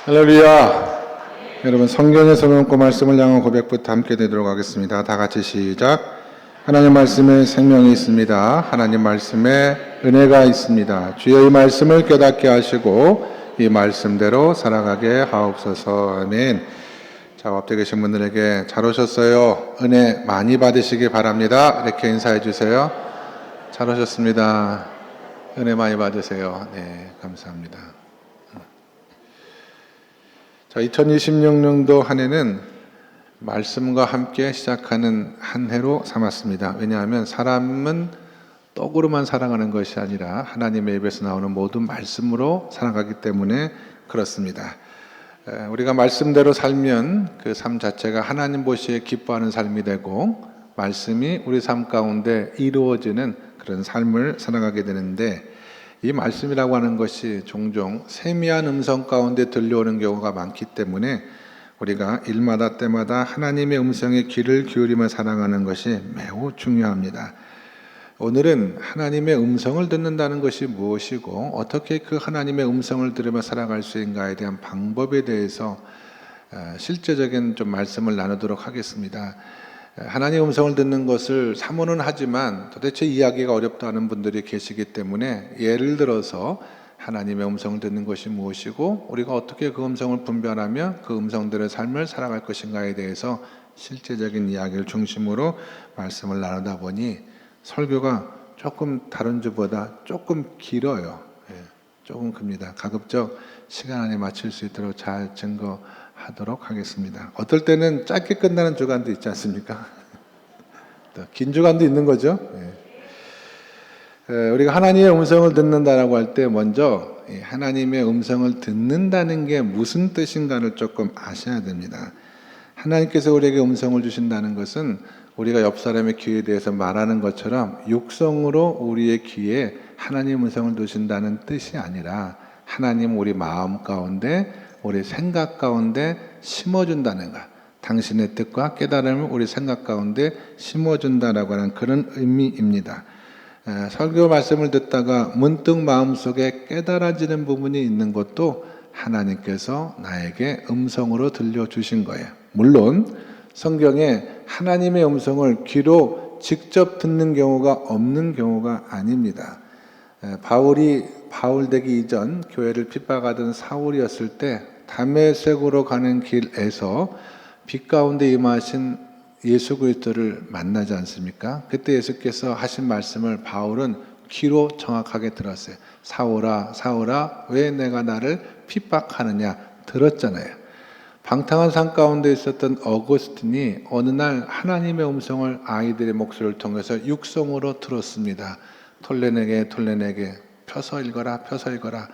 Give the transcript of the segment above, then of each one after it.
할렐루야. 여러분, 성경에서 놓고 말씀을 향한 고백부터 함께 되도록 하겠습니다. 다 같이 시작. 하나님 말씀에 생명이 있습니다. 하나님 말씀에 은혜가 있습니다. 주의 이 말씀을 깨닫게 하시고 이 말씀대로 살아가게 하옵소서. 아멘. 자, 앞에 계신 분들에게 잘 오셨어요. 은혜 많이 받으시기 바랍니다. 이렇게 인사해 주세요. 잘 오셨습니다. 은혜 많이 받으세요. 네, 감사합니다. 자, 2026년도 한 해는 말씀과 함께 시작하는 한 해로 삼았습니다. 왜냐하면 사람은 떡으로만 살아가는 것이 아니라 하나님의 입에서 나오는 모든 말씀으로 살아가기 때문에 그렇습니다. 우리가 말씀대로 살면 그 삶 자체가 하나님 보시기에 기뻐하는 삶이 되고 말씀이 우리 삶 가운데 이루어지는 그런 삶을 살아가게 되는데, 이 말씀이라고 하는 것이 종종 세미한 음성 가운데 들려오는 경우가 많기 때문에 우리가 일마다 때마다 하나님의 음성에 귀를 기울이며 살아가는 것이 매우 중요합니다. 오늘은 하나님의 음성을 듣는다는 것이 무엇이고 어떻게 그 하나님의 음성을 들으며 살아갈 수 있는가에 대한 방법에 대해서 실제적인 좀 말씀을 나누도록 하겠습니다. 하나님의 음성을 듣는 것을 사모는 하지만 도대체 이해하기가 어렵다 하는 분들이 계시기 때문에, 예를 들어서 하나님의 음성을 듣는 것이 무엇이고 우리가 어떻게 그 음성을 분별하며 그 음성들의 삶을 살아갈 것인가에 대해서 실제적인 이야기를 중심으로 말씀을 나누다 보니 설교가 조금 다른 주보다 조금 길어요. 조금 깁니다. 가급적 시간 안에 마칠 수 있도록 잘 증거하도록 하겠습니다. 어떨 때는 짧게 끝나는 주간도 있지 않습니까? 긴 주간도 있는 거죠. 우리가 하나님의 음성을 듣는다라고 할 때 먼저 하나님의 음성을 듣는다는 게 무슨 뜻인가를 조금 아셔야 됩니다. 하나님께서 우리에게 음성을 주신다는 것은 우리가 옆 사람의 귀에 대해서 말하는 것처럼 육성으로 우리의 귀에 하나님 음성을 두신다는 뜻이 아니라 하나님 우리 마음 가운데, 우리 생각 가운데 심어준다는 것, 당신의 뜻과 깨달음을 우리 생각 가운데 심어준다라고 하는 그런 의미입니다. 설교 말씀을 듣다가 문득 마음속에 깨달아지는 부분이 있는 것도 하나님께서 나에게 음성으로 들려주신 거예요. 물론 성경에 하나님의 음성을 귀로 직접 듣는 경우가 없는 경우가 아닙니다. 바울이 바울 되기 이전 교회를 핍박하던 사울이었을 때 다메섹으로 가는 길에서 빛 가운데 임하신 예수 그리스도를 만나지 않습니까? 그때 예수께서 하신 말씀을 바울은 귀로 정확하게 들었어요. 사울아, 사울아, 왜 내가 나를 핍박하느냐 들었잖아요. 방탕한 산 가운데 있었던 어거스틴이 어느 날 하나님의 음성을 아이들의 목소리를 통해서 육성으로 들었습니다. 톨레네게 톨레네게 펴서 읽어라, 펴서 읽어라.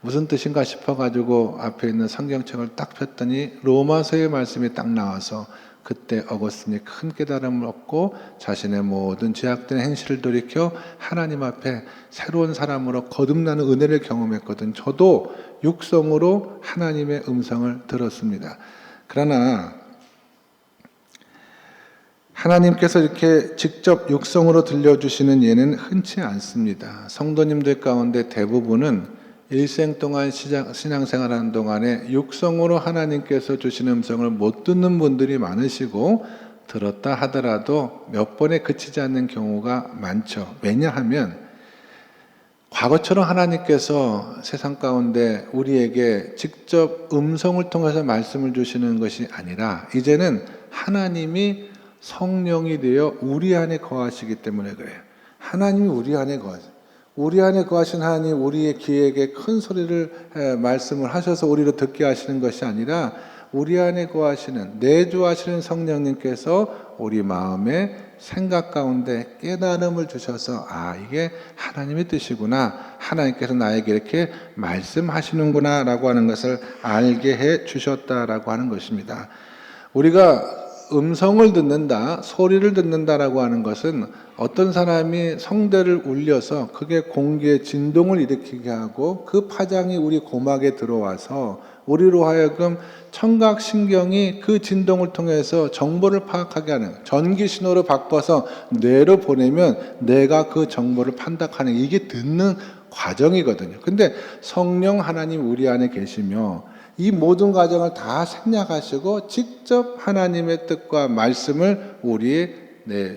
무슨 뜻인가 싶어가지고 앞에 있는 성경책을 딱 폈더니 로마서의 말씀이 딱 나와서 그때 어거스틴이 큰 깨달음을 얻고 자신의 모든 죄악된 행실을 돌이켜 하나님 앞에 새로운 사람으로 거듭나는 은혜를 경험했거든. 저도 육성으로 하나님의 음성을 들었습니다. 그러나 하나님께서 이렇게 직접 육성으로 들려주시는 예는 흔치 않습니다. 성도님들 가운데 대부분은 일생 동안 신앙생활하는 동안에 육성으로 하나님께서 주시는 음성을 못 듣는 분들이 많으시고, 들었다 하더라도 몇 번에 그치지 않는 경우가 많죠. 왜냐하면 과거처럼 하나님께서 세상 가운데 우리에게 직접 음성을 통해서 말씀을 주시는 것이 아니라 이제는 하나님이 성령이 되어 우리 안에 거하시기 때문에 그래요. 하나님이 우리 안에 거하세요. 우리 안에 거하신 하나님, 우리의 귀에게 큰 소리를 말씀을 하셔서 우리로 듣게 하시는 것이 아니라 우리 안에 거하시는, 내주하시는 성령님께서 우리 마음의 생각 가운데 깨달음을 주셔서 이게 하나님의 뜻이구나, 하나님께서 나에게 이렇게 말씀하시는구나 라고 하는 것을 알게 해 주셨다라고 하는 것입니다. 우리가 음성을 듣는다, 소리를 듣는다라고 하는 것은 어떤 사람이 성대를 울려서 그게 공기의 진동을 일으키게 하고 그 파장이 우리 고막에 들어와서 우리로 하여금 청각신경이 그 진동을 통해서 정보를 파악하게 하는, 전기 신호로 바꿔서 뇌로 보내면 뇌가 그 정보를 판단하는, 이게 듣는 과정이거든요. 근데 성령 하나님 우리 안에 계시며 이 모든 과정을 다 생략하시고 직접 하나님의 뜻과 말씀을 우리의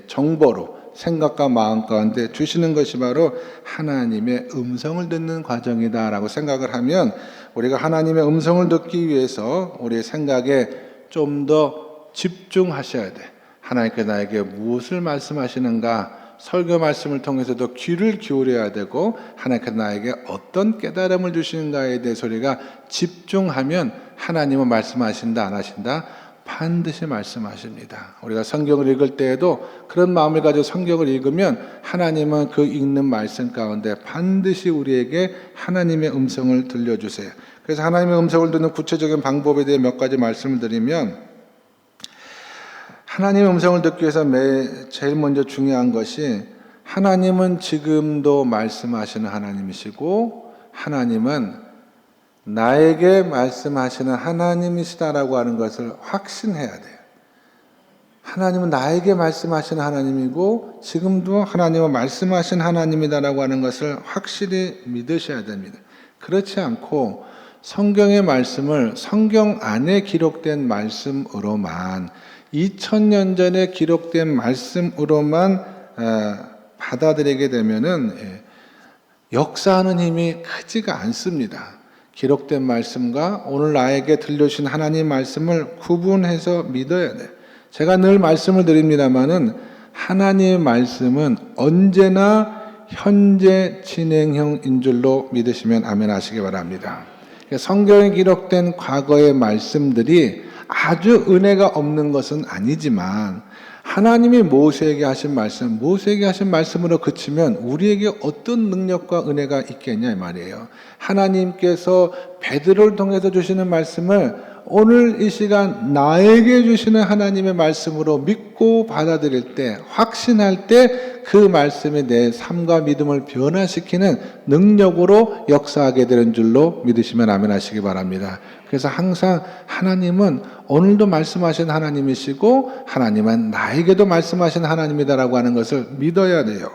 정보로 생각과 마음 가운데 주시는 것이 바로 하나님의 음성을 듣는 과정이다라고 생각을 하면 우리가 하나님의 음성을 듣기 위해서 우리의 생각에 좀 더 집중하셔야 돼. 하나님께서 나에게 무엇을 말씀하시는가, 설교 말씀을 통해서도 귀를 기울여야 되고 하나님께서 나에게 어떤 깨달음을 주시는가에 대해서 우리가 집중하면 하나님은 말씀하신다 안 하신다? 반드시 말씀하십니다. 우리가 성경을 읽을 때에도 그런 마음을 가지고 성경을 읽으면 하나님은 그 읽는 말씀 가운데 반드시 우리에게 하나님의 음성을 들려주세요. 그래서 하나님의 음성을 듣는 구체적인 방법에 대해 몇 가지 말씀을 드리면, 하나님의 음성을 듣기 위해서 제일 먼저 중요한 것이 하나님은 지금도 말씀하시는 하나님이시고 하나님은 나에게 말씀하시는 하나님이시다라고 하는 것을 확신해야 돼요. 하나님은 나에게 말씀하시는 하나님이고 지금도 하나님은 말씀하신 하나님이다라고 하는 것을 확실히 믿으셔야 됩니다. 그렇지 않고 성경의 말씀을 성경 안에 기록된 말씀으로만 2000년 전에 기록된 말씀으로만 받아들이게 되면은 역사하는 힘이 크지가 않습니다. 기록된 말씀과 오늘 나에게 들려주신 하나님 말씀을 구분해서 믿어야 돼요. 제가 늘 말씀을 드립니다마는 하나님의 말씀은 언제나 현재 진행형인 줄로 믿으시면 아멘 하시기 바랍니다. 성경에 기록된 과거의 말씀들이 아주 은혜가 없는 것은 아니지만 하나님이 모세에게 하신 말씀으로 그치면 우리에게 어떤 능력과 은혜가 있겠냐 이 말이에요. 하나님께서 베드로를 통해서 주시는 말씀을 오늘 이 시간 나에게 주시는 하나님의 말씀으로 믿고 받아들일 때, 확신할 때 그 말씀이 내 삶과 믿음을 변화시키는 능력으로 역사하게 되는 줄로 믿으시면 아멘 하시기 바랍니다. 그래서 항상 하나님은 오늘도 말씀하신 하나님이시고 하나님은 나에게도 말씀하신 하나님이다라고 하는 것을 믿어야 돼요.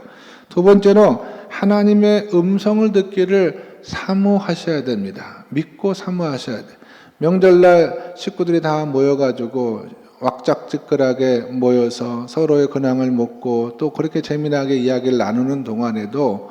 두 번째로 하나님의 음성을 듣기를 사모하셔야 됩니다. 믿고 사모하셔야 돼요. 명절날 식구들이 다 모여가지고 왁작지껄하게 모여서 서로의 근황을 묻고 또 그렇게 재미나게 이야기를 나누는 동안에도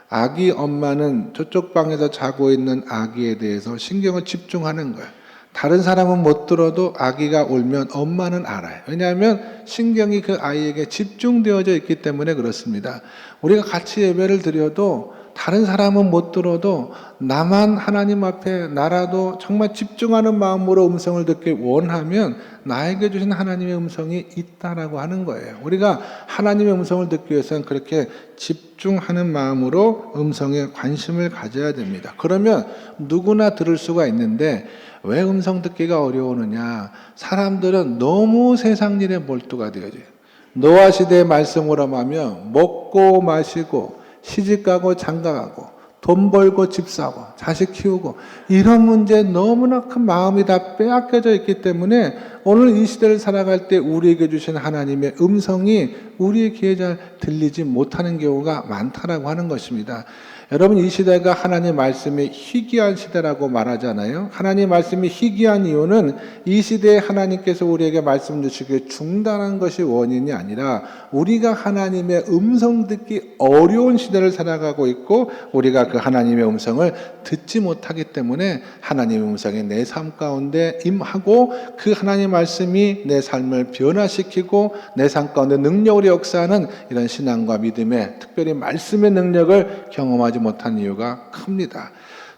아기 엄마는 저쪽 방에서 자고 있는 아기에 대해서 신경을 집중하는 거예요. 다른 사람은 못 들어도 아기가 울면 엄마는 알아요. 왜냐하면 신경이 그 아이에게 집중되어져 있기 때문에 그렇습니다. 우리가 같이 예배를 드려도 다른 사람은 못 들어도 나만 하나님 앞에 나라도 정말 집중하는 마음으로 음성을 듣길 원하면 나에게 주신 하나님의 음성이 있다라고 하는 거예요. 우리가 하나님의 음성을 듣기 위해서는 그렇게 집중하는 마음으로 음성에 관심을 가져야 됩니다. 그러면 누구나 들을 수가 있는데 왜 음성 듣기가 어려우느냐? 사람들은 너무 세상 일에 몰두가 되어져요. 노아 시대의 말씀으로 하면 먹고 마시고 시집가고 장가가고 돈 벌고 집 사고 자식 키우고 이런 문제에 너무나 큰 마음이 다 빼앗겨져 있기 때문에 오늘 이 시대를 살아갈 때 우리에게 주신 하나님의 음성이 우리의 귀에 잘 들리지 못하는 경우가 많다라고 하는 것입니다. 여러분, 이 시대가 하나님의 말씀이 희귀한 시대라고 말하잖아요. 하나님의 말씀이 희귀한 이유는 이 시대에 하나님께서 우리에게 말씀 주시기에 중단한 것이 원인이 아니라 우리가 하나님의 음성 듣기 어려운 시대를 살아가고 있고 우리가 그 하나님의 음성을 듣지 못하기 때문에 하나님의 음성이 내 삶 가운데 임하고 그 하나님의 말씀이 내 삶을 변화시키고 내 삶 가운데 능력으로 역사하는 이런 신앙과 믿음의 특별히 말씀의 능력을 경험하지 못한 이유가 큽니다.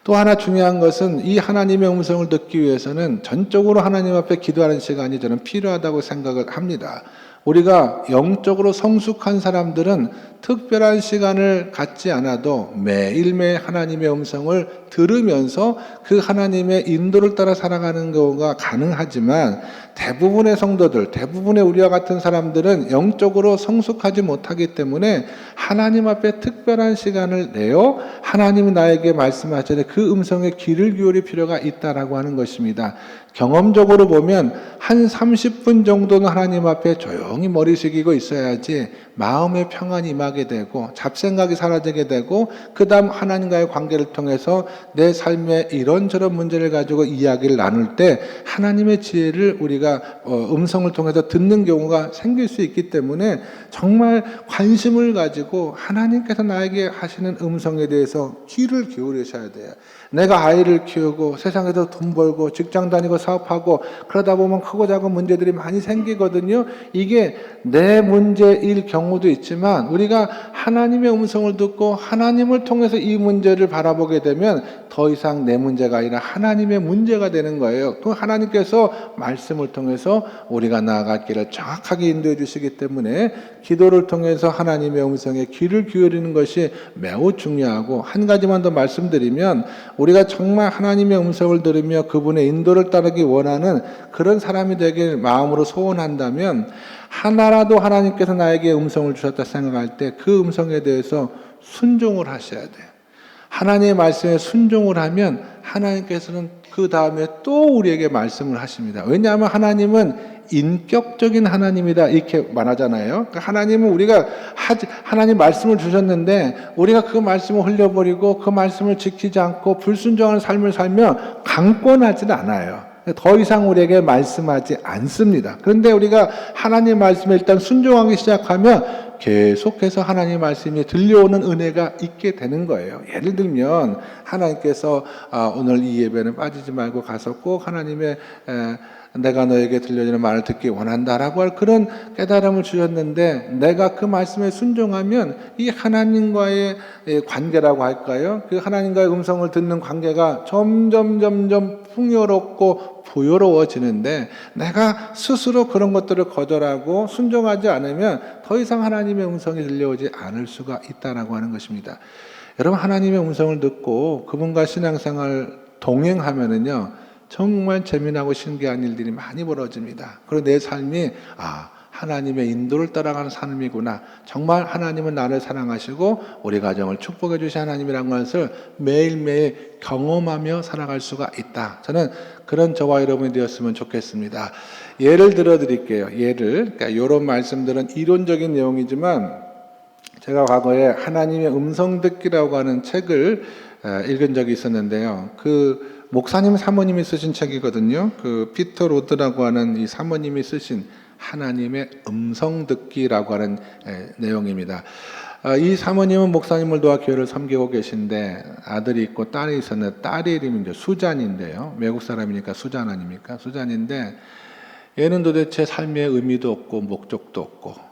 또 하나 중요한 것은 이 하나님의 음성을 듣기 위해서는 전적으로 하나님 앞에 기도하는 시간이 저는 필요하다고 생각을 합니다. 우리가 영적으로 성숙한 사람들은 특별한 시간을 갖지 않아도 매일매일 하나님의 음성을 들으면서 그 하나님의 인도를 따라 살아가는 경우가 가능하지만 대부분의 성도들, 대부분의 우리와 같은 사람들은 영적으로 성숙하지 못하기 때문에 하나님 앞에 특별한 시간을 내어 하나님이 나에게 말씀하시는 그 음성에 귀를 기울일 필요가 있다라고 하는 것입니다. 경험적으로 보면 한 30분 정도는 하나님 앞에 조용 조용히 머리 숙이고 있어야지 마음의 평안이 임하게 되고 잡생각이 사라지게 되고 그 다음 하나님과의 관계를 통해서 내 삶의 이런저런 문제를 가지고 이야기를 나눌 때 하나님의 지혜를 우리가 음성을 통해서 듣는 경우가 생길 수 있기 때문에 정말 관심을 가지고 하나님께서 나에게 하시는 음성에 대해서 귀를 기울이셔야 돼요. 내가 아이를 키우고 세상에서 돈 벌고 직장 다니고 사업하고 그러다 보면 크고 작은 문제들이 많이 생기거든요. 이게 내 문제일 경우도 있지만 우리가 하나님의 음성을 듣고 하나님을 통해서 이 문제를 바라보게 되면 더 이상 내 문제가 아니라 하나님의 문제가 되는 거예요. 그 하나님께서 말씀을 통해서 우리가 나아갈 길을 정확하게 인도해 주시기 때문에 기도를 통해서 하나님의 음성에 귀를 기울이는 것이 매우 중요하고, 한 가지만 더 말씀드리면 우리가 정말 하나님의 음성을 들으며 그분의 인도를 따르기 원하는 그런 사람이 되길 마음으로 소원한다면 하나라도 하나님께서 나에게 음성을 주셨다 생각할 때 그 음성에 대해서 순종을 하셔야 돼요. 하나님의 말씀에 순종을 하면 하나님께서는 그 다음에 또 우리에게 말씀을 하십니다. 왜냐하면 하나님은 인격적인 하나님이다 이렇게 말하잖아요. 그러니까 하나님은 우리가 하나님 말씀을 주셨는데 우리가 그 말씀을 흘려버리고 그 말씀을 지키지 않고 불순종하는 삶을 살면 강권하지는 않아요. 더 이상 우리에게 말씀하지 않습니다. 그런데 우리가 하나님 말씀에 일단 순종하기 시작하면 계속해서 하나님의 말씀이 들려오는 은혜가 있게 되는 거예요. 예를 들면 하나님께서 오늘 이 예배는 빠지지 말고 가서 꼭 하나님의 내가 너에게 들려주는 말을 듣기 원한다라고 할 그런 깨달음을 주셨는데 내가 그 말씀에 순종하면 이 하나님과의 관계라고 할까요? 그 하나님과의 음성을 듣는 관계가 점점 풍요롭고 부여로워지는데 내가 스스로 그런 것들을 거절하고 순종하지 않으면 더 이상 하나님의 음성이 들려오지 않을 수가 있다라고 하는 것입니다. 여러분, 하나님의 음성을 듣고 그분과 신앙생활 동행하면은요 정말 재미나고 신기한 일들이 많이 벌어집니다. 그리고 내 삶이 하나님의 인도를 따라가는 삶이구나. 정말 하나님은 나를 사랑하시고 우리 가정을 축복해 주신 하나님이라는 것을 매일매일 경험하며 살아갈 수가 있다. 저는 그런 저와 여러분이 되었으면 좋겠습니다. 예를 들어 드릴게요. 그러니까 이런 말씀들은 이론적인 내용이지만 제가 과거에 하나님의 음성 듣기라고 하는 책을 읽은 적이 있었는데요. 그 목사님 사모님이 쓰신 책이거든요. 그 피터 로드라고 하는 이 사모님이 쓰신 하나님의 음성 듣기라고 하는 내용입니다. 이 사모님은 목사님을 도와 교회를 섬기고 계신데 아들이 있고 딸이 있었는데 딸의 이름이 이제 수잔인데요. 외국 사람이니까 수잔 아닙니까? 수잔인데 얘는 도대체 삶의 의미도 없고 목적도 없고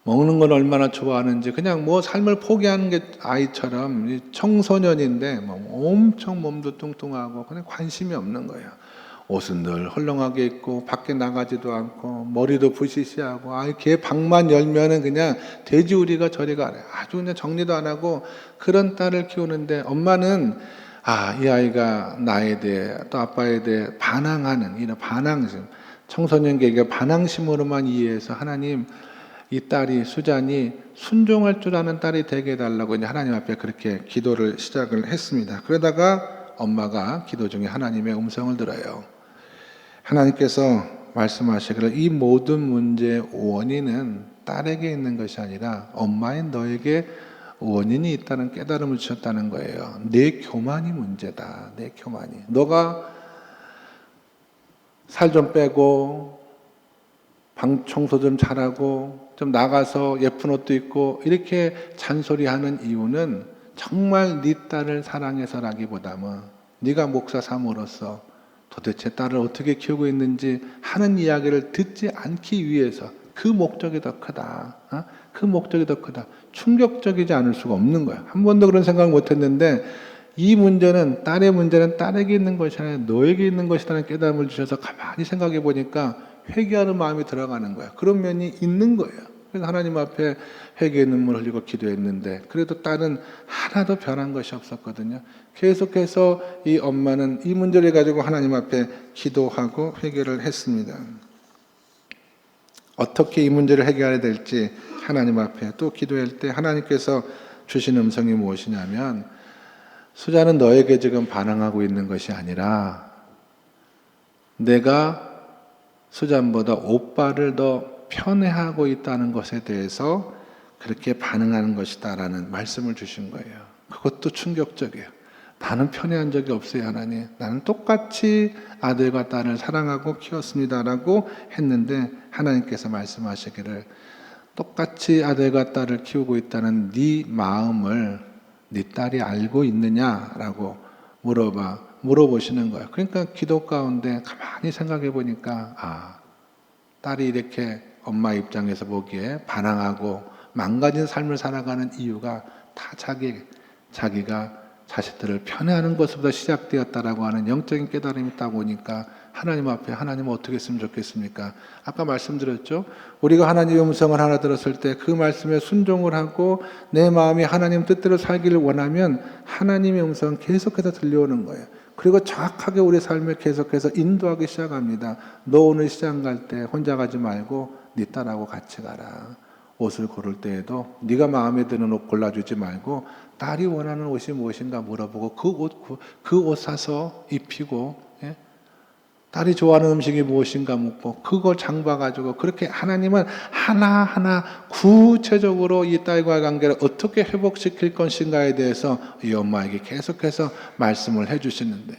먹는 건 얼마나 좋아하는지 그냥 뭐 삶을 포기하는 게 아이처럼 청소년인데 뭐 엄청 몸도 뚱뚱하고 그냥 관심이 없는 거예요. 옷은 늘 헐렁하게 입고 밖에 나가지도 않고 머리도 부시시하고 걔 방만 열면은 그냥 돼지우리가 저리 가래. 아주 그냥 정리도 안 하고 그런 딸을 키우는데 엄마는 이 아이가 나에 대해 또 아빠에 대해 반항하는 이런 반항심, 청소년 계기가 반항심으로만 이해해서 하나님 이 딸이 수잔이 순종할 줄 아는 딸이 되게 해달라고 이제 하나님 앞에 그렇게 기도를 시작을 했습니다. 그러다가 엄마가 기도 중에 하나님의 음성을 들어요. 하나님께서 말씀하시기를 이 모든 문제의 원인은 딸에게 있는 것이 아니라 엄마인 너에게 원인이 있다는 깨달음을 주셨다는 거예요. 내 교만이 문제다. 내 교만이. 너가 살 좀 빼고 방 청소 좀 잘하고 좀 나가서 예쁜 옷도 입고 이렇게 잔소리하는 이유는 정말 네 딸을 사랑해서라기보다는 네가 목사 삼으로서 도대체 딸을 어떻게 키우고 있는지 하는 이야기를 듣지 않기 위해서 그 목적이 더 크다. 그 목적이 더 크다. 충격적이지 않을 수가 없는 거야. 한 번도 그런 생각을 못했는데 이 문제는 딸의 문제는 딸에게 있는 것이 아니라 너에게 있는 것이라는 깨달음을 주셔서 가만히 생각해 보니까 회개하는 마음이 들어가는 거야. 그런 면이 있는 거예요. 그래서 하나님 앞에 회개의 눈물 흘리고 기도했는데 그래도 딸은 하나도 변한 것이 없었거든요. 계속해서 이 엄마는 이 문제를 가지고 하나님 앞에 기도하고 회개를 했습니다. 어떻게 이 문제를 해결해야 될지 하나님 앞에 또 기도할 때 하나님께서 주신 음성이 무엇이냐면 수자는 너에게 지금 반항하고 있는 것이 아니라 내가 수잔보다 오빠를 더 편애하고 있다는 것에 대해서 그렇게 반응하는 것이다라는 말씀을 주신 거예요. 그것도 충격적이에요. 나는 편애한 적이 없어요, 하나님. 나는 똑같이 아들과 딸을 사랑하고 키웠습니다라고 했는데 하나님께서 말씀하시기를 똑같이 아들과 딸을 키우고 있다는 네 마음을 네 딸이 알고 있느냐라고 물어보시는 거예요. 그러니까 기도 가운데 가만히 생각해 보니까 딸이 이렇게 엄마 입장에서 보기에 반항하고 망가진 삶을 살아가는 이유가 다 자기가 자식들을 편애하는 것부터 시작되었다라고 하는 영적인 깨달음이 있다 보니까 하나님 앞에 하나님 어떻게 했으면 좋겠습니까? 아까 말씀드렸죠. 우리가 하나님의 음성을 하나 들었을 때 그 말씀에 순종을 하고 내 마음이 하나님 뜻대로 살기를 원하면 하나님의 음성은 계속해서 들려오는 거예요. 그리고 정확하게 우리 삶을 계속해서 인도하기 시작합니다. 너 오늘 시장 갈 때 혼자 가지 말고 네 딸하고 같이 가라. 옷을 고를 때에도 네가 마음에 드는 옷 골라주지 말고 딸이 원하는 옷이 무엇인가 물어보고 그 옷 사서 입히고, 예? 딸이 좋아하는 음식이 무엇인가 묻고 그걸 장봐가지고 그렇게 하나님은 하나하나 구체적으로 이 딸과의 관계를 어떻게 회복시킬 것인가에 대해서 이 엄마에게 계속해서 말씀을 해주시는데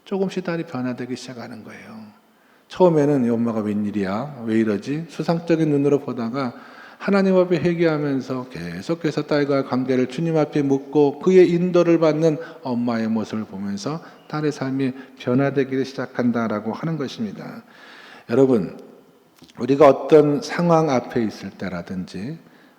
조금씩 딸이 변화되기 시작하는 거예요. 처음에는 이 엄마가 웬일이야? 왜 이러지? 수상적인 눈으로 보다가 하나님 앞에 회개하면서 계속해서 딸과의 관계를 주님 앞에 묻고 그의 인도를 받는 엄마의 모습을 보면서 딸의 삶이 변화되기 시작한다라고 하는 것입니다. 여러분, 우리가 어떤 상황 앞에 있을 때라든지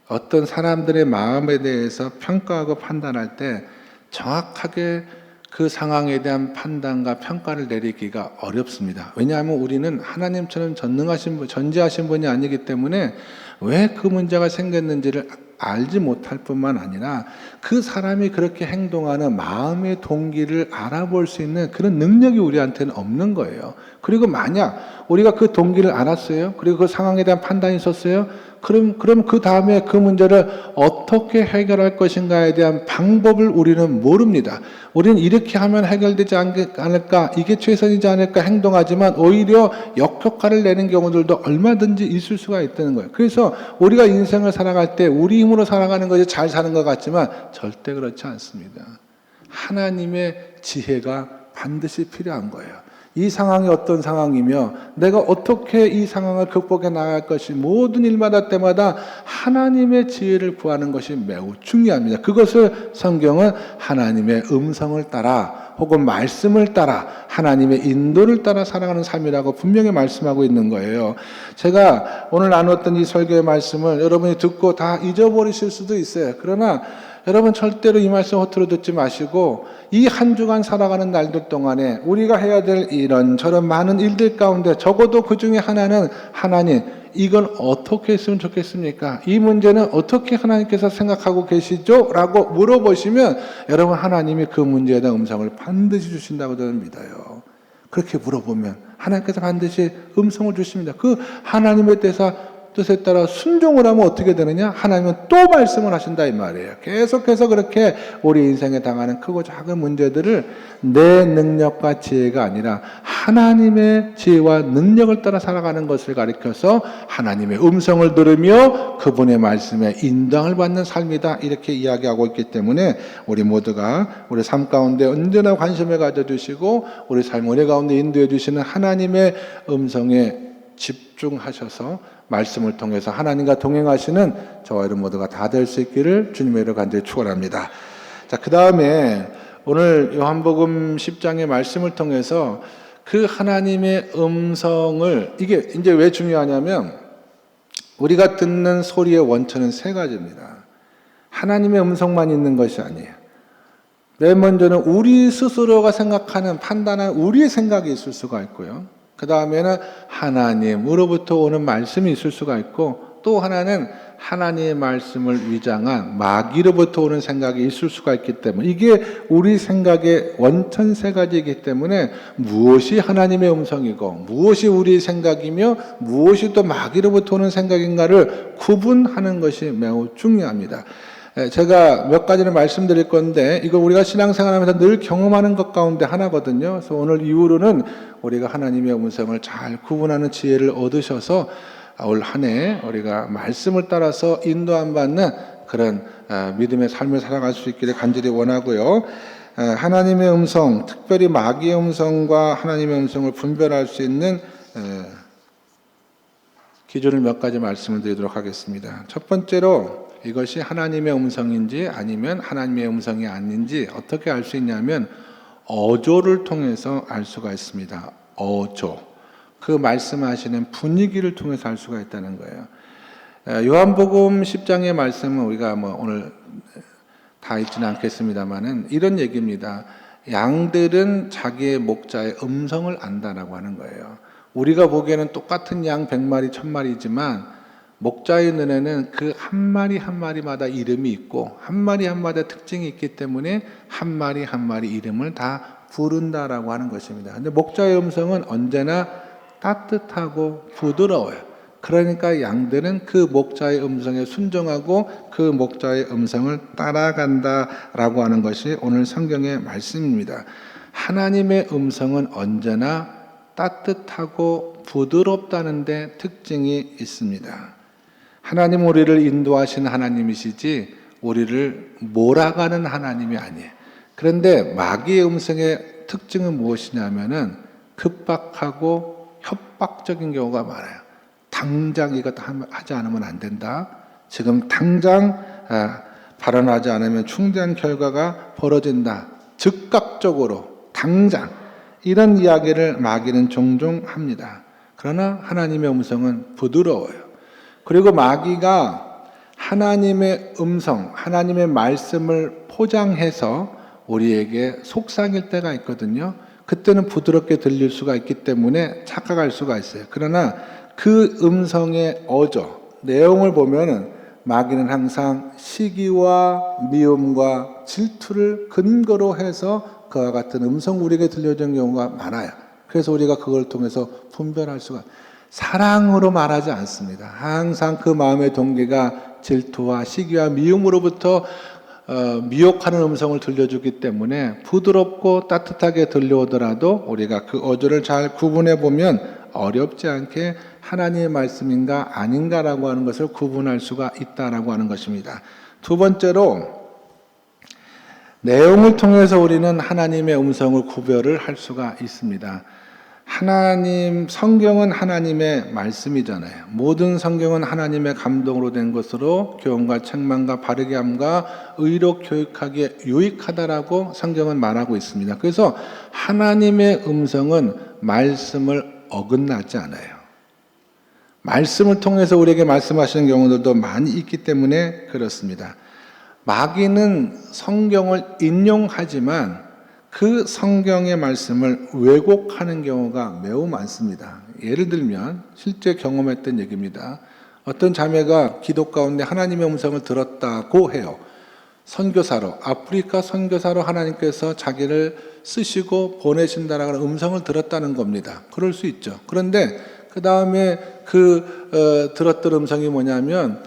어떤 사람들의 마음에 대해서 평가하고 판단할 때 정확하게 그 상황에 대한 판단과 평가를 내리기가 어렵습니다. 왜냐하면 우리는 하나님처럼 전지하신 분이 아니기 때문에 왜 그 문제가 생겼는지를 알지 못할 뿐만 아니라 그 사람이 그렇게 행동하는 마음의 동기를 알아볼 수 있는 그런 능력이 우리한테는 없는 거예요. 그리고 만약 우리가 그 동기를 알았어요. 그리고 그 상황에 대한 판단이 있었어요. 그럼 그 다음에 그 문제를 어떻게 해결할 것인가에 대한 방법을 우리는 모릅니다. 우리는 이렇게 하면 해결되지 않을까, 이게 최선이지 않을까 행동하지만 오히려 역효과를 내는 경우들도 얼마든지 있을 수가 있다는 거예요. 그래서 우리가 인생을 살아갈 때 우리 힘으로 살아가는 것이 잘 사는 것 같지만 절대 그렇지 않습니다. 하나님의 지혜가 반드시 필요한 거예요. 이 상황이 어떤 상황이며 내가 어떻게 이 상황을 극복해 나갈 것이 모든 일마다 때마다 하나님의 지혜를 구하는 것이 매우 중요합니다. 그것을 성경은 하나님의 음성을 따라 혹은 말씀을 따라 하나님의 인도를 따라 살아가는 삶이라고 분명히 말씀하고 있는 거예요. 제가 오늘 나눴던 이 설교의 말씀을 여러분이 듣고 다 잊어버리실 수도 있어요. 그러나 여러분 절대로 이 말씀 허투루 듣지 마시고 이 한 주간 살아가는 날들 동안에 우리가 해야 될 이런저런 많은 일들 가운데 적어도 그 중에 하나는 하나님 이건 어떻게 했으면 좋겠습니까? 이 문제는 어떻게 하나님께서 생각하고 계시죠? 라고 물어보시면 여러분 하나님이 그 문제에 대한 음성을 반드시 주신다고 저는 믿어요. 그렇게 물어보면 하나님께서 반드시 음성을 주십니다. 그 하나님의 뜻에 따라 순종을 하면 어떻게 되느냐? 하나님은 또 말씀을 하신다 이 말이에요. 계속해서 그렇게 우리 인생에 당하는 크고 작은 문제들을 내 능력과 지혜가 아니라 하나님의 지혜와 능력을 따라 살아가는 것을 가리켜서 하나님의 음성을 들으며 그분의 말씀에 인도함을 받는 삶이다 이렇게 이야기하고 있기 때문에 우리 모두가 우리 삶 가운데 언제나 관심을 가져주시고 우리 삶 은혜 가운데 인도해 주시는 하나님의 음성에 집중하셔서 말씀을 통해서 하나님과 동행하시는 저와 여러분 모두가 다 될 수 있기를 주님의 이름으로 간절히 축원합니다. 자, 그 다음에 오늘 요한복음 10장의 말씀을 통해서 그 하나님의 음성을 이게 이제 왜 중요하냐면 우리가 듣는 소리의 원천은 세 가지입니다. 하나님의 음성만 있는 것이 아니에요. 맨 먼저는 우리 스스로가 생각하는 판단한 우리의 생각이 있을 수가 있고요. 그 다음에는 하나님으로부터 오는 말씀이 있을 수가 있고 또 하나는 하나님의 말씀을 위장한 마귀로부터 오는 생각이 있을 수가 있기 때문에 이게 우리 생각의 원천 세 가지이기 때문에 무엇이 하나님의 음성이고 무엇이 우리 생각이며 무엇이 또 마귀로부터 오는 생각인가를 구분하는 것이 매우 중요합니다. 제가 몇 가지를 말씀드릴 건데 이거 우리가 신앙생활하면서 늘 경험하는 것 가운데 하나거든요. 그래서 오늘 이후로는 우리가 하나님의 음성을 잘 구분하는 지혜를 얻으셔서 올 한 해 우리가 말씀을 따라서 인도함 받는 그런 믿음의 삶을 살아갈 수 있기를 간절히 원하고요. 하나님의 음성, 특별히 마귀의 음성과 하나님의 음성을 분별할 수 있는 기준을 몇 가지 말씀을 드리도록 하겠습니다. 첫 번째로 이것이 하나님의 음성인지 아니면 하나님의 음성이 아닌지 어떻게 알 수 있냐면 어조를 통해서 알 수가 있습니다. 어조. 그 말씀하시는 분위기를 통해서 알 수가 있다는 거예요. 요한복음 10장의 말씀은 우리가 오늘 다 읽지는 않겠습니다만은 이런 얘기입니다. 양들은 자기의 목자의 음성을 안다라고 하는 거예요. 우리가 보기에는 똑같은 양 100마리, 1000마리지만 목자의 눈에는 그 한 마리 한 마리마다 이름이 있고 한 마리 한 마리마다 특징이 있기 때문에 한 마리 한 마리 이름을 다 부른다라고 하는 것입니다. 근데 목자의 음성은 언제나 따뜻하고 부드러워요. 그러니까 양들은 그 목자의 음성에 순종하고 그 목자의 음성을 따라간다라고 하는 것이 오늘 성경의 말씀입니다. 하나님의 음성은 언제나 따뜻하고 부드럽다는 데 특징이 있습니다. 하나님 우리를 인도하시는 하나님이시지 우리를 몰아가는 하나님이 아니에요. 그런데 마귀의 음성의 특징은 무엇이냐면은 급박하고 협박적인 경우가 많아요. 당장 이것 하지 않으면 안 된다. 지금 당장 발언하지 않으면 충분한 결과가 벌어진다. 즉각적으로 당장 이런 이야기를 마귀는 종종 합니다. 그러나 하나님의 음성은 부드러워요. 그리고 마귀가 하나님의 음성, 하나님의 말씀을 포장해서 우리에게 속삭일 때가 있거든요. 그때는 부드럽게 들릴 수가 있기 때문에 착각할 수가 있어요. 그러나 그 음성의 어조, 내용을 보면은 마귀는 항상 시기와 미움과 질투를 근거로 해서 그와 같은 음성 우리에게 들려주는 경우가 많아요. 그래서 우리가 그걸 통해서 분별할 수가, 사랑으로 말하지 않습니다. 항상 그 마음의 동기가 질투와 시기와 미움으로부터 미혹하는 음성을 들려주기 때문에 부드럽고 따뜻하게 들려오더라도 우리가 그 어조를 잘 구분해 보면 어렵지 않게 하나님의 말씀인가 아닌가라고 하는 것을 구분할 수가 있다라고 하는 것입니다. 두 번째로 내용을 통해서 우리는 하나님의 음성을 구별을 할 수가 있습니다. 성경은 하나님의 말씀이잖아요. 모든 성경은 하나님의 감동으로 된 것으로 교훈과 책망과 바르게 함과 의로 교육하기에 유익하다라고 성경은 말하고 있습니다. 그래서 하나님의 음성은 말씀을 어긋나지 않아요. 말씀을 통해서 우리에게 말씀하시는 경우들도 많이 있기 때문에 그렇습니다. 마귀는 성경을 인용하지만 그 성경의 말씀을 왜곡하는 경우가 매우 많습니다. 예를 들면 실제 경험했던 얘기입니다. 어떤 자매가 기도 가운데 하나님의 음성을 들었다고 해요. 선교사로, 아프리카 선교사로 하나님께서 자기를 쓰시고 보내신다라는 음성을 들었다는 겁니다. 그럴 수 있죠. 그런데 그 다음에 들었던 음성이 뭐냐면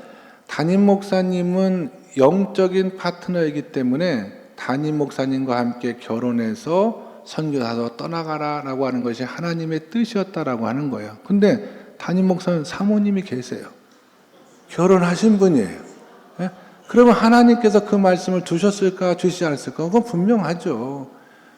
담임 목사님은 영적인 파트너이기 때문에 담임 목사님과 함께 결혼해서 선교사로 떠나가라라고 하는 것이 하나님의 뜻이었다라고 하는 거예요. 근데 담임 목사는 사모님이 계세요. 결혼하신 분이에요. 예? 그러면 하나님께서 그 말씀을 주셨을까 주시지 않았을까? 그건 분명하죠.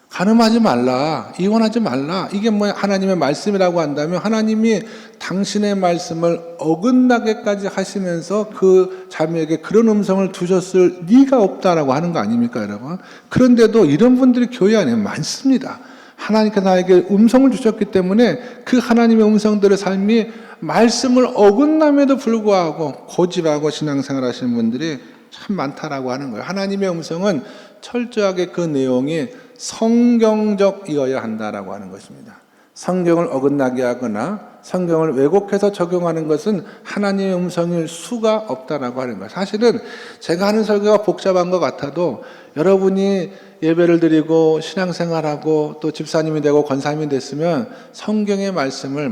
간음하지 말라, 이혼하지 말라, 이게 뭐 하나님의 말씀이라고 한다면 하나님이 당신의 말씀을 어긋나게까지 하시면서 그 자매에게 그런 음성을 두셨을 리가 없다라고 하는 거 아닙니까, 여러분? 그런데도 이런 분들이 교회 안에 많습니다. 하나님께서 나에게 음성을 주셨기 때문에 그 하나님의 음성들의 삶이 말씀을 어긋남에도 불구하고 고집하고 신앙생활 하시는 분들이 참 많다라고 하는 거예요. 하나님의 음성은 철저하게 그 내용이 성경적이어야 한다라고 하는 것입니다. 성경을 어긋나게 하거나 성경을 왜곡해서 적용하는 것은 하나님의 음성일 수가 없다라고 하는 거예요. 사실은 제가 하는 설교가 복잡한 것 같아도 여러분이 예배를 드리고 신앙생활하고 또 집사님이 되고 권사님이 됐으면 성경의 말씀을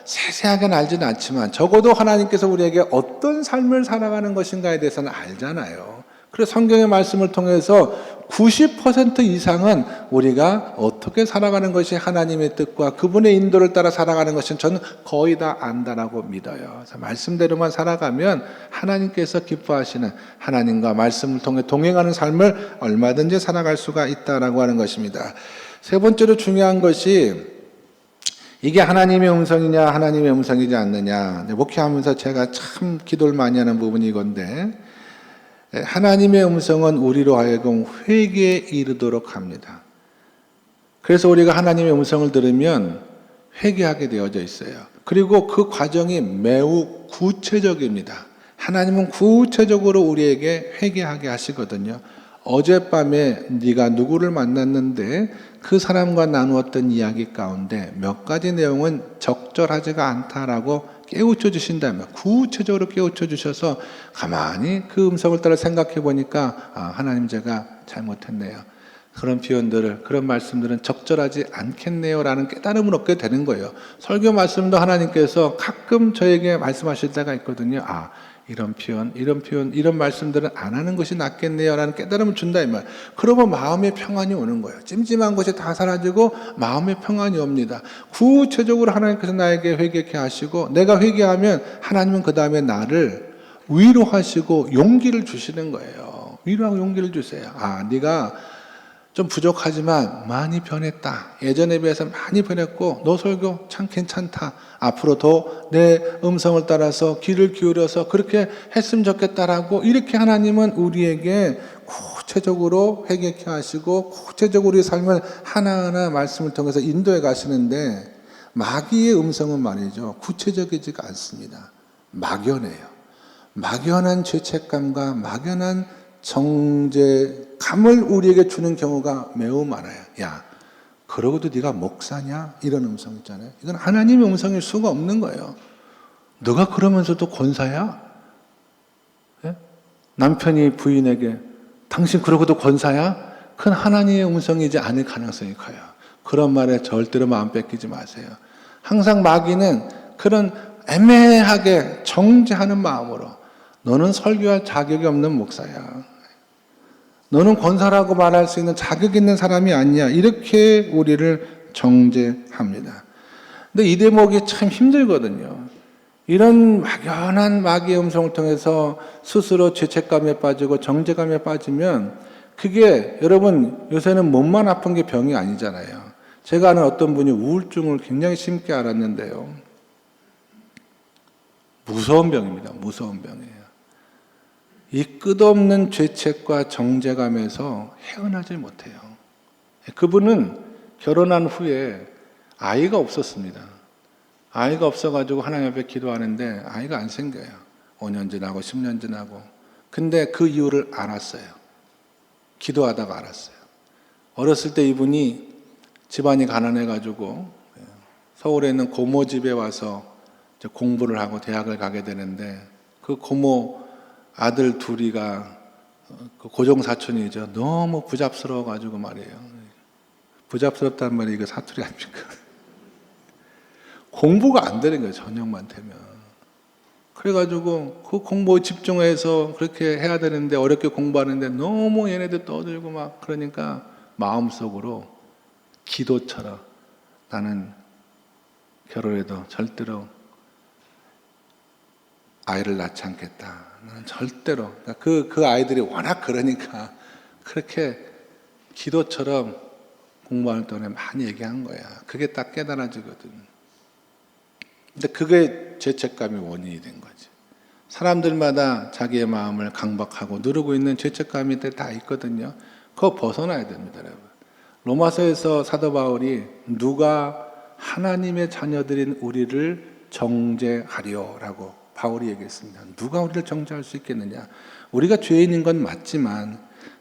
세세하게는 알지는 않지만 적어도 하나님께서 우리에게 어떤 삶을 살아가는 것인가에 대해서는 알잖아요. 그래서 성경의 말씀을 통해서 90% 이상은 우리가 어떻게 살아가는 것이 하나님의 뜻과 그분의 인도를 따라 살아가는 것은 저는 거의 다 안다라고 믿어요. 그래서 말씀대로만 살아가면 하나님께서 기뻐하시는, 하나님과 말씀을 통해 동행하는 삶을 얼마든지 살아갈 수가 있다라고 하는 것입니다. 세 번째로 중요한 것이 이게 하나님의 음성이냐 하나님의 음성이지 않느냐. 목회하면서 제가 참 기도를 많이 하는 부분이 이건데, 하나님의 음성은 우리로 하여금 회개에 이르도록 합니다. 그래서 우리가 하나님의 음성을 들으면 회개하게 되어져 있어요. 그리고 그 과정이 매우 구체적입니다. 하나님은 구체적으로 우리에게 회개하게 하시거든요. 어젯밤에 네가 누구를 만났는데 그 사람과 나누었던 이야기 가운데 몇 가지 내용은 적절하지가 않다라고 깨우쳐 주신다면, 구체적으로 깨우쳐 주셔서 가만히 그 음성을 따라 생각해 보니까 하나님 제가 잘못했네요. 그런 표현들을, 그런 말씀들은 적절하지 않겠네요 라는 깨달음을 얻게 되는 거예요. 설교 말씀도 하나님께서 가끔 저에게 말씀하실 때가 있거든요. 이런 표현, 이런 말씀들은 안 하는 것이 낫겠네요 라는 깨달음을 준다 이 말. 그러면 마음의 평안이 오는 거예요. 찜찜한 것이 다 사라지고 마음의 평안이 옵니다. 구체적으로 하나님께서 나에게 회개케 하시고, 내가 회개하면 하나님은 그 다음에 나를 위로하시고 용기를 주시는 거예요. 위로하고 용기를 주세요. 네가 좀 부족하지만 많이 변했다. 예전에 비해서 많이 변했고 너 설교 참 괜찮다. 앞으로 더 내 음성을 따라서 귀를 기울여서 그렇게 했으면 좋겠다라고, 이렇게 하나님은 우리에게 구체적으로 회개케 하시고 구체적으로 우리의 삶을 하나하나 말씀을 통해서 인도해 가시는데, 마귀의 음성은 말이죠, 구체적이지가 않습니다. 막연해요. 막연한 죄책감과 막연한 정죄감을 우리에게 주는 경우가 매우 많아요. 그러고도 네가 목사냐? 이런 음성 있잖아요. 이건 하나님의 음성일 수가 없는 거예요. 너가 그러면서도 권사야? 예? 남편이 부인에게 당신 그러고도 권사야? 그건 하나님의 음성이지 않을 가능성이 커요. 그런 말에 절대로 마음 뺏기지 마세요. 항상 마귀는 그런 애매하게 정죄하는 마음으로, 너는 설교할 자격이 없는 목사야. 너는 권사라고 말할 수 있는 자격 있는 사람이 아니야. 이렇게 우리를 정죄합니다. 근데 이 대목이 참 힘들거든요. 이런 막연한 마귀의 음성을 통해서 스스로 죄책감에 빠지고 정죄감에 빠지면, 그게 여러분 요새는 몸만 아픈 게 병이 아니잖아요. 제가 아는 어떤 분이 우울증을 굉장히 심게 앓았는데요. 무서운 병입니다. 무서운 병이에요. 이 끝없는 죄책과 정죄감에서 헤어나질 못해요. 그분은 결혼한 후에 아이가 없었습니다. 아이가 없어가지고 하나님 앞에 기도하는데 아이가 안 생겨요. 5년 지나고 10년 지나고. 근데 그 이유를 알았어요. 기도하다가 알았어요. 어렸을 때 이분이 집안이 가난해가지고 서울에 있는 고모 집에 와서 공부를 하고 대학을 가게 되는데, 그 고모 아들 둘이가 고종 사촌이죠. 너무 부잡스러워가지고 말이에요. 부잡스럽단 말이 이거 사투리 아닙니까? 공부가 안 되는 거예요. 저녁만 되면. 그래가지고 그 공부에 집중해서 그렇게 해야 되는데 어렵게 공부하는데 너무 얘네들 떠들고 막 그러니까 마음속으로 기도처럼, 나는 결혼해도 절대로 아이를 낳지 않겠다. 나는 절대로. 그 아이들이 워낙 그러니까 그렇게 기도처럼 공부하는 동안에 많이 얘기한 거야. 그게 딱 깨달아지거든. 근데 그게 죄책감이 원인이 된 거지. 사람들마다 자기의 마음을 강박하고 누르고 있는 죄책감이 다 있거든요. 그거 벗어나야 됩니다, 여러분. 로마서에서 사도 바울이 누가 하나님의 자녀들인 우리를 정죄하리요라고 바울이 얘기했습니다. 누가 우리를 정죄할 수 있겠느냐? 우리가 죄인인 건 맞지만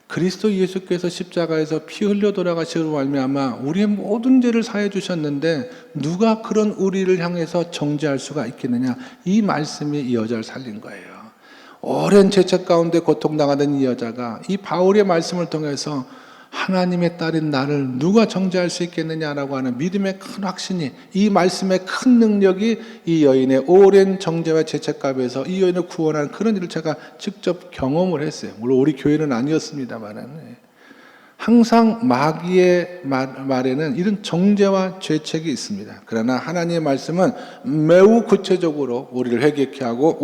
그리스도 예수께서 십자가에서 피 흘려 돌아가시로 말미암아 우리의 모든 죄를 사해 주셨는데 누가 그런 우리를 향해서 정죄할 수가 있겠느냐? 이 말씀이 이 여자를 살린 거예요. 오랜 죄책 가운데 고통당하던 이 여자가 이 바울의 말씀을 통해서 하나님의 딸인 나를 누가 정죄할 수 있겠느냐라고 하는 믿음의 큰 확신이, 이 말씀의 큰 능력이 이 여인의 오랜 정죄와 죄책감에서 이 여인을 구원하는 그런 일을 제가 직접 경험을 했어요. 물론 우리 교회는 아니었습니다만, 항상 마귀의 말에는 이런 정죄와 죄책이 있습니다. 그러나 하나님의 말씀은 매우 구체적으로 우리를 회개케 하고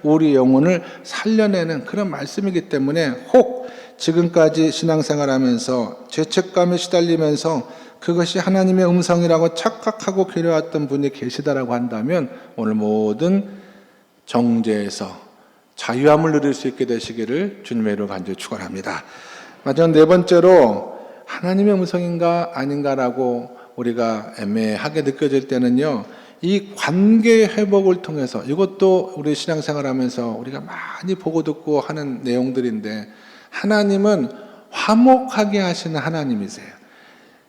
우리의 영혼을 살려내는 그런 말씀이기 때문에, 혹 지금까지 신앙생활하면서 죄책감에 시달리면서 그것이 하나님의 음성이라고 착각하고 괴로웠던 분이 계시다라고 한다면, 오늘 모든 정죄에서 자유함을 누릴 수 있게 되시기를 주님의 이름으로 간절히 축원합니다. 마지막 네 번째로, 하나님의 음성인가 아닌가라고 우리가 애매하게 느껴질 때는요, 이 관계 회복을 통해서, 이것도 우리 신앙생활하면서 우리가 많이 보고 듣고 하는 내용들인데, 하나님은 화목하게 하시는 하나님이세요.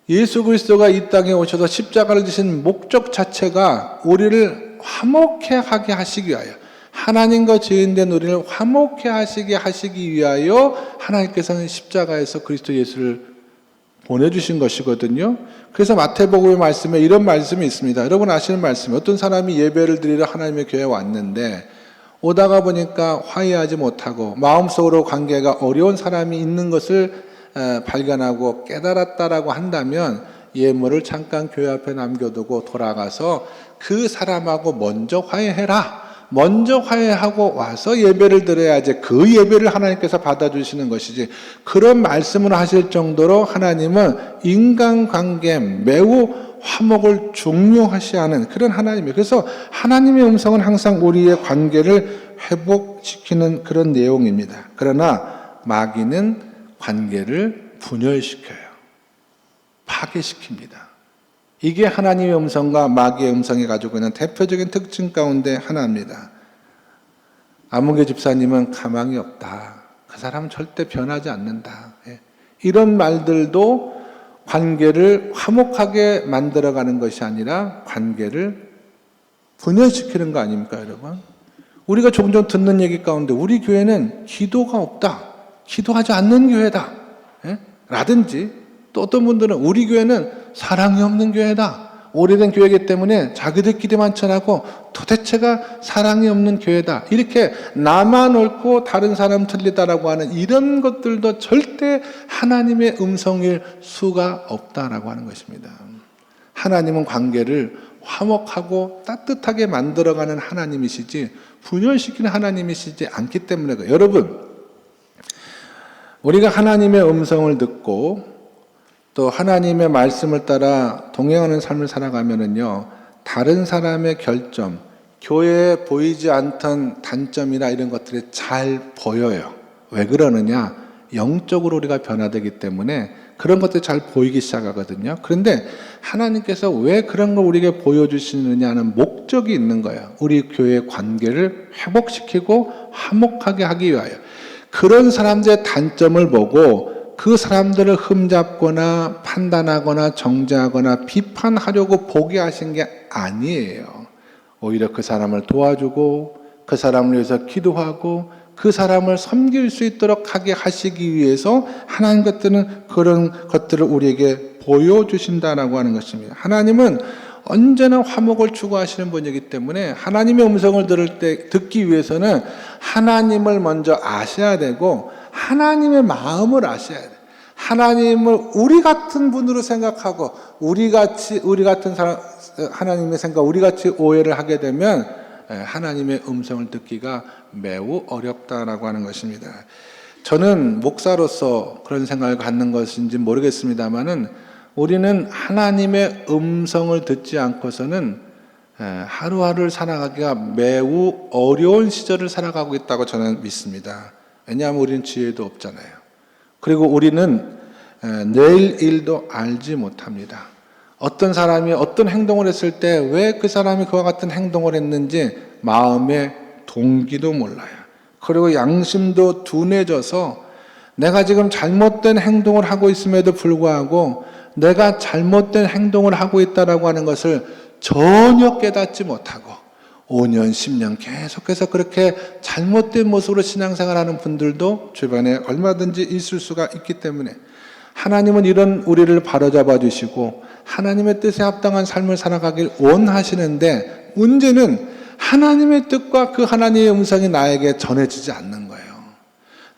예수 그리스도가 이 땅에 오셔서 십자가를 지신 목적 자체가 우리를 화목해 하게 하시기 위하여, 하나님과 죄인된 우리를 화목해 하시기 위하여 하나님께서는 십자가에서 그리스도 예수를 보내주신 것이거든요. 그래서 마태복음의 말씀에 이런 말씀이 있습니다. 여러분 아시는 말씀이, 어떤 사람이 예배를 드리러 하나님의 교회에 왔는데 오다가 보니까 화해하지 못하고 마음속으로 관계가 어려운 사람이 있는 것을 발견하고 깨달았다라고 한다면, 예물을 잠깐 교회 앞에 남겨두고 돌아가서 그 사람하고 먼저 화해해라. 먼저 화해하고 와서 예배를 드려야지 그 예배를 하나님께서 받아주시는 것이지, 그런 말씀을 하실 정도로 하나님은 인간관계 매우 화목을 중요하시하는 그런 하나님이에요. 그래서 하나님의 음성은 항상 우리의 관계를 회복시키는 그런 내용입니다. 그러나 마귀는 관계를 분열시켜요. 파괴시킵니다. 이게 하나님의 음성과 마귀의 음성이 가지고 있는 대표적인 특징 가운데 하나입니다. 아무개 집사님은 가망이 없다. 그 사람은 절대 변하지 않는다. 이런 말들도 관계를 화목하게 만들어가는 것이 아니라 관계를 분열시키는 거 아닙니까, 여러분? 우리가 종종 듣는 얘기 가운데 우리 교회는 기도가 없다. 기도하지 않는 교회다. 라든지, 또 어떤 분들은 우리 교회는 사랑이 없는 교회다. 오래된 교회이기 때문에 자기들끼리 만천하고 도대체가 사랑이 없는 교회다. 이렇게 나만 옳고 다른 사람 틀리다라고 하는 이런 것들도 절대 하나님의 음성일 수가 없다라고 하는 것입니다. 하나님은 관계를 화목하고 따뜻하게 만들어가는 하나님이시지 분열시키는 하나님이시지 않기 때문에 그래요. 여러분, 우리가 하나님의 음성을 듣고 또 하나님의 말씀을 따라 동행하는 삶을 살아가면은요, 다른 사람의 결점, 교회에 보이지 않던 단점이나 이런 것들이 잘 보여요. 왜 그러느냐? 영적으로 우리가 변화되기 때문에 그런 것들이 잘 보이기 시작하거든요. 그런데 하나님께서 왜 그런 걸 우리에게 보여주시느냐는 목적이 있는 거예요. 우리 교회의 관계를 회복시키고 화목하게 하기 위하여. 그런 사람들의 단점을 보고 그 사람들을 흠잡거나 판단하거나 정죄하거나 비판하려고 보게 하신 게 아니에요. 오히려 그 사람을 도와주고 그 사람을 위해서 기도하고 그 사람을 섬길 수 있도록 하게 하시기 위해서 하나님 것들은 그런 것들을 우리에게 보여주신다라고 하는 것입니다. 하나님은 언제나 화목을 추구하시는 분이기 때문에 하나님의 음성을 듣기 위해서는 하나님을 먼저 아셔야 되고 하나님의 마음을 아셔야 돼요. 하나님을 우리 같은 분으로 생각하고 우리 같은 사람, 하나님의 생각, 우리 같이 오해를 하게 되면 하나님의 음성을 듣기가 매우 어렵다라고 하는 것입니다. 저는 목사로서 그런 생각을 갖는 것인지 모르겠습니다만은 우리는 하나님의 음성을 듣지 않고서는 하루하루를 살아가기가 매우 어려운 시절을 살아가고 있다고 저는 믿습니다. 왜냐하면 우리는 지혜도 없잖아요. 그리고 우리는 내일 일도 알지 못합니다. 어떤 사람이 어떤 행동을 했을 때 왜 그 사람이 그와 같은 행동을 했는지 마음의 동기도 몰라요. 그리고 양심도 둔해져서 내가 지금 잘못된 행동을 하고 있음에도 불구하고 내가 잘못된 행동을 하고 있다라고 하는 것을 전혀 깨닫지 못하고 5년, 10년 계속해서 그렇게 잘못된 모습으로 신앙생활하는 분들도 주변에 얼마든지 있을 수가 있기 때문에 하나님은 이런 우리를 바로잡아 주시고 하나님의 뜻에 합당한 삶을 살아가길 원하시는데 문제는 하나님의 뜻과 그 하나님의 음성이 나에게 전해지지 않는 거예요.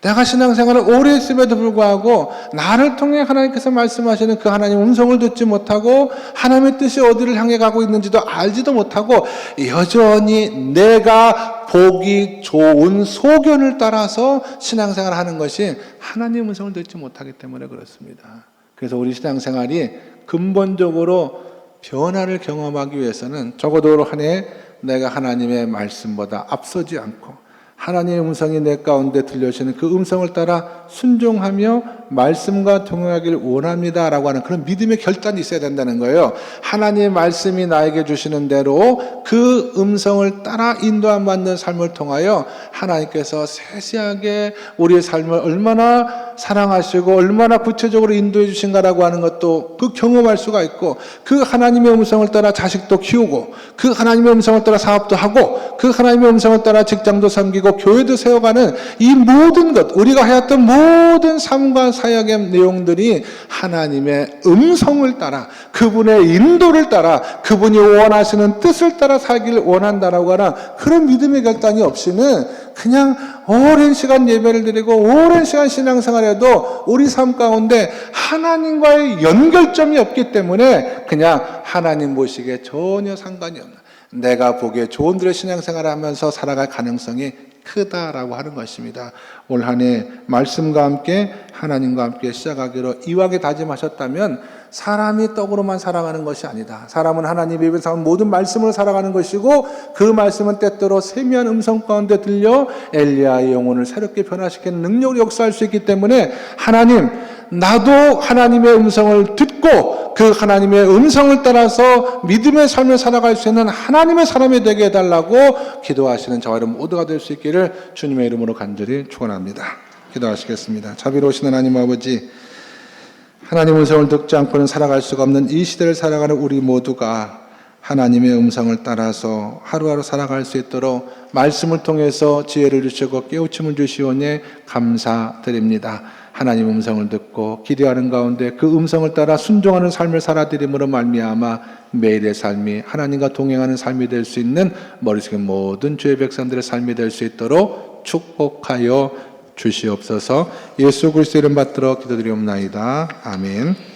내가 신앙생활을 오래 했음에도 불구하고 나를 통해 하나님께서 말씀하시는 그 하나님의 음성을 듣지 못하고 하나님의 뜻이 어디를 향해 가고 있는지도 알지도 못하고 여전히 내가 보기 좋은 소견을 따라서 신앙생활을 하는 것이 하나님의 음성을 듣지 못하기 때문에 그렇습니다. 그래서 우리 신앙생활이 근본적으로 변화를 경험하기 위해서는 적어도 한 해 내가 하나님의 말씀보다 앞서지 않고 하나님의 음성이 내 가운데 들려주시는 그 음성을 따라 순종하며 말씀과 동행하기를 원합니다라고 하는 그런 믿음의 결단이 있어야 된다는 거예요. 하나님의 말씀이 나에게 주시는 대로 그 음성을 따라 인도함 받는 삶을 통하여 하나님께서 세세하게 우리의 삶을 얼마나 사랑하시고 얼마나 구체적으로 인도해 주신가라고 하는 것도 그 경험할 수가 있고 그 하나님의 음성을 따라 자식도 키우고 그 하나님의 음성을 따라 사업도 하고 그 하나님의 음성을 따라 직장도 섬기고 교회도 세워가는 이 모든 것, 우리가 해왔던 모든 삶과 사역의 내용들이 하나님의 음성을 따라 그분의 인도를 따라 그분이 원하시는 뜻을 따라 살기를 원한다라고 하는 그런 믿음의 결단이 없이는 그냥 오랜 시간 예배를 드리고 오랜 시간 신앙생활해도 우리 삶 가운데 하나님과의 연결점이 없기 때문에 그냥 하나님 보시기에 전혀 상관이 없는 내가 보기에 좋은 대로 신앙생활을 하면서 살아갈 가능성이 크다라고 하는 것입니다. 올 한 해 말씀과 함께 하나님과 함께 시작하기로 이왕에 다짐하셨다면 사람이 떡으로만 살아가는 것이 아니다. 사람은 하나님의 입에서 나온 모든 말씀을 살아가는 것이고 그 말씀은 때때로 세미한 음성 가운데 들려 엘리야의 영혼을 새롭게 변화시키는 능력을 역사할 수 있기 때문에 하나님 나도 하나님의 음성을 듣고 그 하나님의 음성을 따라서 믿음의 삶을 살아갈 수 있는 하나님의 사람이 되게 해달라고 기도하시는 저와 여러분 모두가 될 수 있기를 주님의 이름으로 간절히 축원합니다. 기도하시겠습니다. 자비로우신 하나님 아버지, 하나님의 음성을 듣지 않고는 살아갈 수가 없는 이 시대를 살아가는 우리 모두가 하나님의 음성을 따라서 하루하루 살아갈 수 있도록 말씀을 통해서 지혜를 주시고 깨우침을 주시오니 감사드립니다. 하나님 음성을 듣고 기대하는 가운데 그 음성을 따라 순종하는 삶을 살아드림으로 말미암아 매일의 삶이 하나님과 동행하는 삶이 될 수 있는 머릿속에 모든 주의 백성들의 삶이 될 수 있도록 축복하여 주시옵소서. 예수 그리스도 이름 받들어 기도드리옵나이다. 아멘.